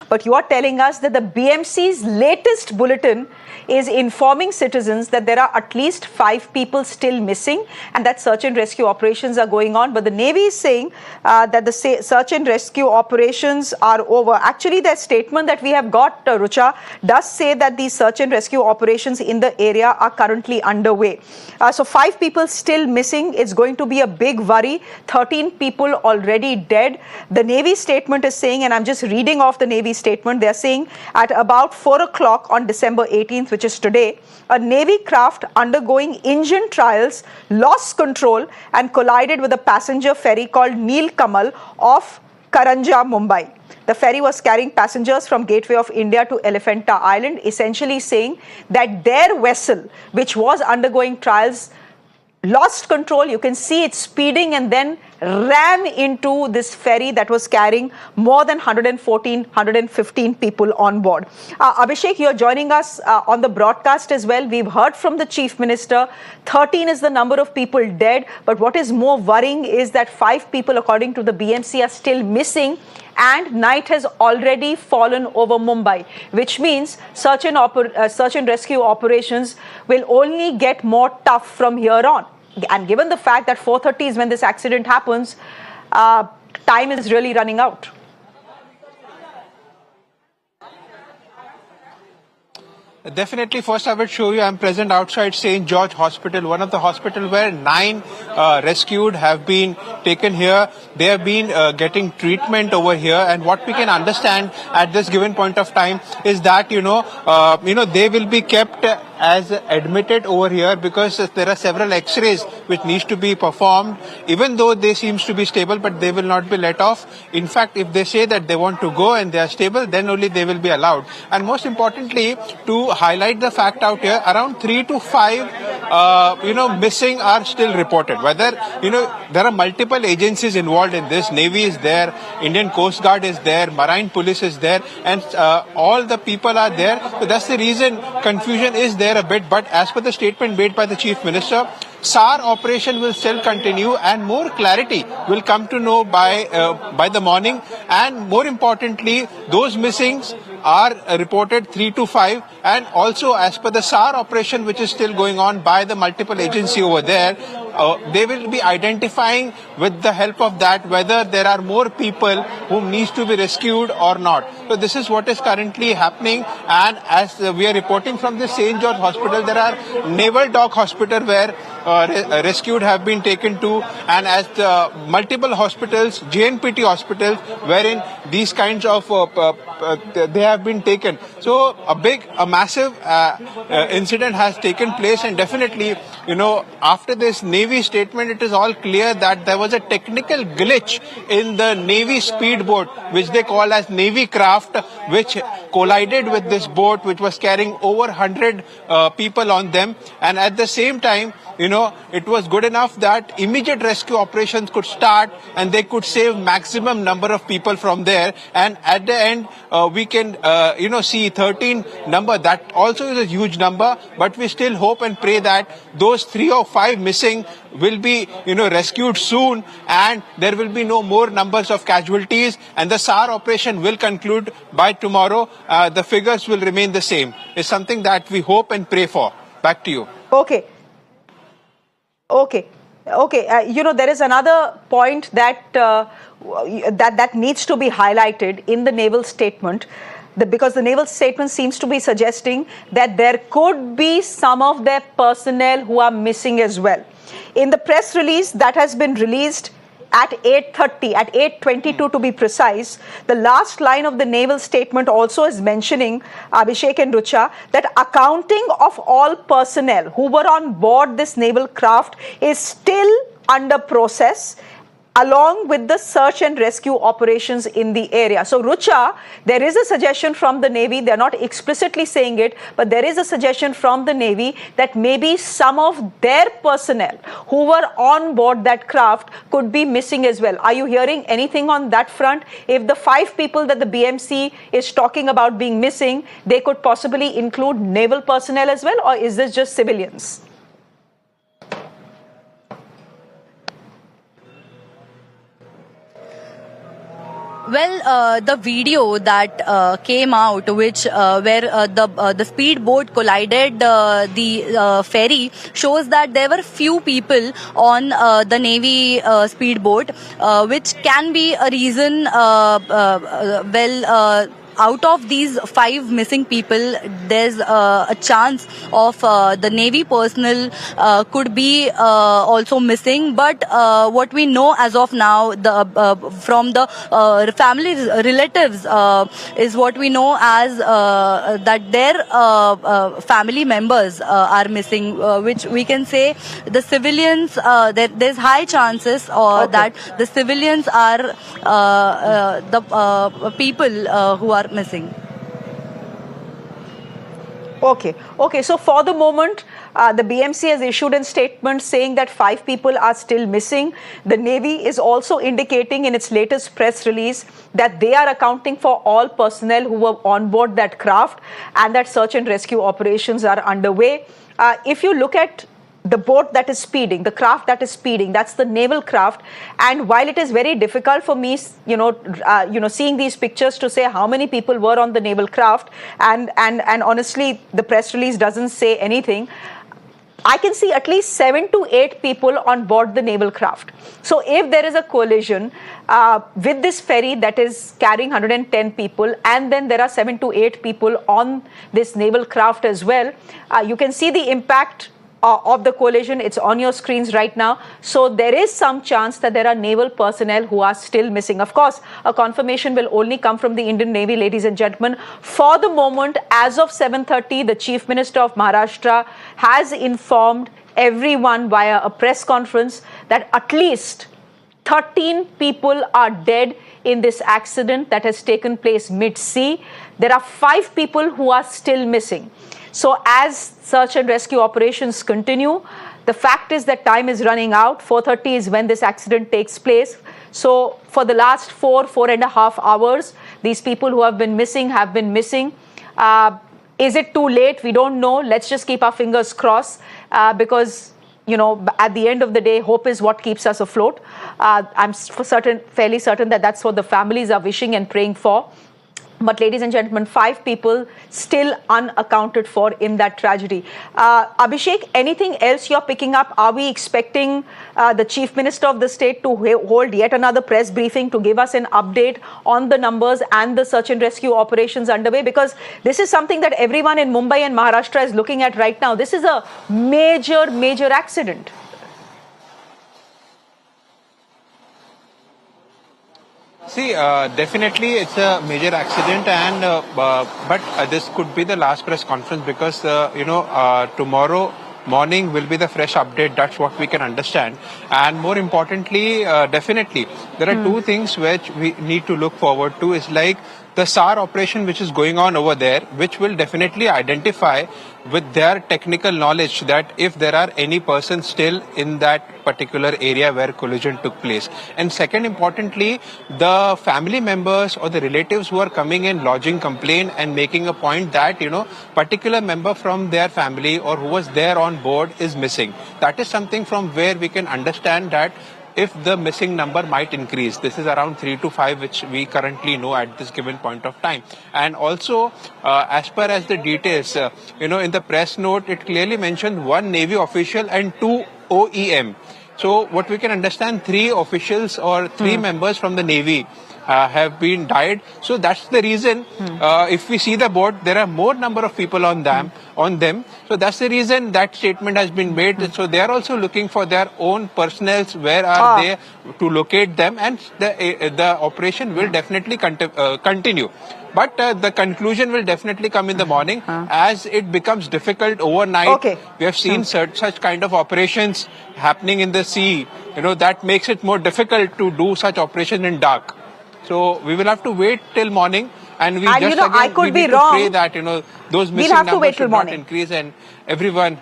But you are telling us that the BMC's latest bulletin is informing citizens that there are at least 5 people still missing and that search and rescue operations are going on. But the Navy is saying that the search and rescue operations are over. Actually, their statement that we have got, Rucha, does say that these search and rescue operations in the area are currently underway. So 5 people still missing. It's going to be a big worry. 13 people already dead. The Navy statement is saying, and I'm just reading off the Navy statement, they're saying at about 4 o'clock on December 18th, which is today, a Navy craft undergoing engine trials lost control and collided with a passenger ferry called Neel Kamal off Karanja, Mumbai. The ferry was carrying passengers from Gateway of India to Elephanta Island, essentially saying that their vessel, which was undergoing trials, lost control. You can see it speeding and then ran into this ferry that was carrying more than 115 people on board. Abhishek, you're joining us on the broadcast as well. We've heard from the Chief Minister. 13 is the number of people dead. But what is more worrying is that 5 people, according to the BMC, are still missing. And night has already fallen over Mumbai, which means search and rescue operations will only get more tough from here on. And given the fact that 4:30 is when this accident happens, time is really running out. Definitely. First, I will show you I'm present outside St. George Hospital, one of the hospitals where 9 rescued have been taken here. They have been getting treatment over here. And what we can understand at this given point of time is that, they will be kept as admitted over here because there are several x-rays which needs to be performed. Even though they seems to be stable, but they will not be let off. In fact, if they say that they want to go and they are stable, then only they will be allowed. And most importantly, to highlight the fact out here, around 3 to 5, missing are still reported. Whether, there are multiple agencies involved in this. Navy is there, Indian Coast Guard is there, Marine Police is there, and all the people are there. So that's the reason confusion is there a bit. But as per the statement made by the Chief Minister, SAR operation will still continue and more clarity will come to know by the morning. And more importantly, those missings are reported 3 to 5, and also as per the SAR operation which is still going on by the multiple agency over there, they will be identifying with the help of that whether there are more people whom needs to be rescued or not. So this is what is currently happening, and as we are reporting from the St. George Hospital, there are Naval Dock Hospital where rescued have been taken to, and as the multiple hospitals, JNPT hospitals, wherein these kinds of they have been taken. So a massive incident has taken place, and definitely, after this Navy statement, it is all clear that there was a technical glitch in the Navy speedboat, which they call as Navy craft, which collided with this boat, which was carrying over 100 people on them. And at the same time, it was good enough that immediate rescue operations could start and they could save maximum number of people from there. And at the end, we can, see 13 number. That also is a huge number, but we still hope and pray that those 3 or 5 missing will be, rescued soon, and there will be no more numbers of casualties, and the SAR operation will conclude by tomorrow. The figures will remain the same. It's something that we hope and pray for. Back to you. Okay. There is another point that that needs to be highlighted in the naval statement, because the naval statement seems to be suggesting that there could be some of their personnel who are missing as well. In the press release that has been released at 8:30, at 8:22 to be precise, the last line of the naval statement also is mentioning, Abhishek and Rucha, that accounting of all personnel who were on board this naval craft is still under process, along with the search and rescue operations in the area. So, Rucha, there is a suggestion from the Navy, they're not explicitly saying it, but there is a suggestion from the Navy that maybe some of their personnel who were on board that craft could be missing as well. Are you hearing anything on that front? If the 5 people that the BMC is talking about being missing, they could possibly include naval personnel as well, or is this just civilians? Well, the video that came out, which where the speedboat collided the ferry, shows that there were few people on the Navy speedboat, which can be a reason. Out of these 5 missing people, there's a chance of the Navy personnel could be also missing. But what we know as of now, from the family relatives, is what we know as that their family members are missing, which we can say the civilians. There's high chances that the civilians are the people who are missing. Okay. So for the moment, the BMC has issued a statement saying that 5 people are still missing. The Navy is also indicating in its latest press release that they are accounting for all personnel who were on board that craft and that search and rescue operations are underway. If you look at the boat that is speeding, the craft that is speeding, that's the naval craft. And while it is very difficult for me, seeing these pictures to say how many people were on the naval craft, and honestly, the press release doesn't say anything. I can see at least 7 to 8 people on board the naval craft. So if there is a collision with this ferry that is carrying 110 people, and then there are 7 to 8 people on this naval craft as well, you can see the impact of the collision. It's on your screens right now. So there is some chance that there are naval personnel who are still missing. Of course, a confirmation will only come from the Indian Navy, ladies and gentlemen. For the moment, as of 7:30, the Chief Minister of Maharashtra has informed everyone via a press conference that at least 13 people are dead in this accident that has taken place mid-sea. There are 5 people who are still missing. So as search and rescue operations continue, the fact is that time is running out. 4:30 is when this accident takes place. So for the last 4.5 hours, these people who have been missing have been missing. Is it too late? We don't know. Let's just keep our fingers crossed because, at the end of the day, hope is what keeps us afloat. I'm fairly certain that that's what the families are wishing and praying for. But ladies and gentlemen, 5 people still unaccounted for in that tragedy. Abhishek, anything else you're picking up? Are we expecting the Chief Minister of the state to hold yet another press briefing to give us an update on the numbers and the search and rescue operations underway? Because this is something that everyone in Mumbai and Maharashtra is looking at right now. This is a major accident. See, definitely it's a major accident, and but this could be the last press conference because tomorrow morning will be the fresh update. That's what we can understand. And more importantly, definitely there are 2 things which we need to look forward to. Is like the SAR operation which is going on over there, which will definitely identify with their technical knowledge that if there are any persons still in that particular area where collision took place. And second, importantly, the family members or the relatives who are coming in lodging complaint and making a point that, particular member from their family or who was there on board is missing. That is something from where we can understand that if the missing number might increase. This is around 3 to 5, which we currently know at this given point of time. And also, as per as the details, in the press note, it clearly mentioned 1 Navy official and 2 OEM. So what we can understand, 3 officials or 3 members from the Navy have been died. So that's the reason, if we see the boat, there are more number of people on them. So that's the reason that statement has been made. So they are also looking for their own personnels. Where are they to locate them? And the operation will definitely continue. But the conclusion will definitely come in the morning as it becomes difficult overnight. Okay. We have seen such kind of operations happening in the sea. That makes it more difficult to do such operation in dark. So we will have to wait till morning, and we I could be wrong. Pray that those missing numbers should not increase, and everyone